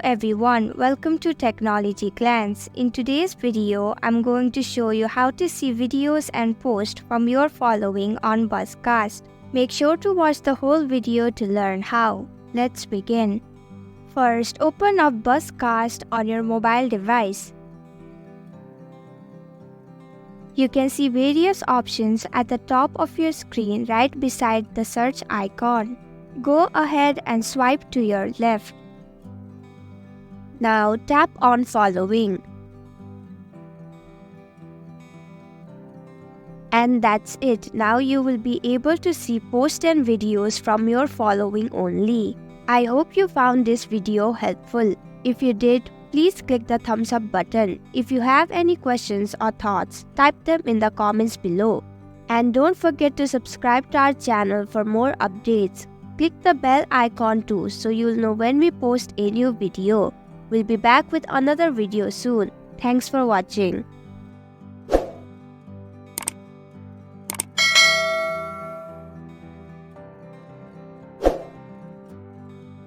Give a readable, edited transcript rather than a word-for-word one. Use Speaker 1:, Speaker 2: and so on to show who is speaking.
Speaker 1: everyone, welcome to technologyglance. In today's video, I'm going to show you how to see videos and posts from your following on BuzzCast. Make sure to watch the whole video to learn how. Let's begin. First, open up BuzzCast on your mobile device. You can see various options at the top of your screen right beside the search icon. Go ahead and swipe to your left. Now tap on Following. And that's it. Now you will be able to see posts and videos from your following only. I hope you found this video helpful. If you did, please click the thumbs up button. If you have any questions or thoughts, type them in the comments below. And don't forget to subscribe to our channel for more updates. Click the bell icon too so you'll know when we post a new video. We'll be back with another video soon. Thanks for watching.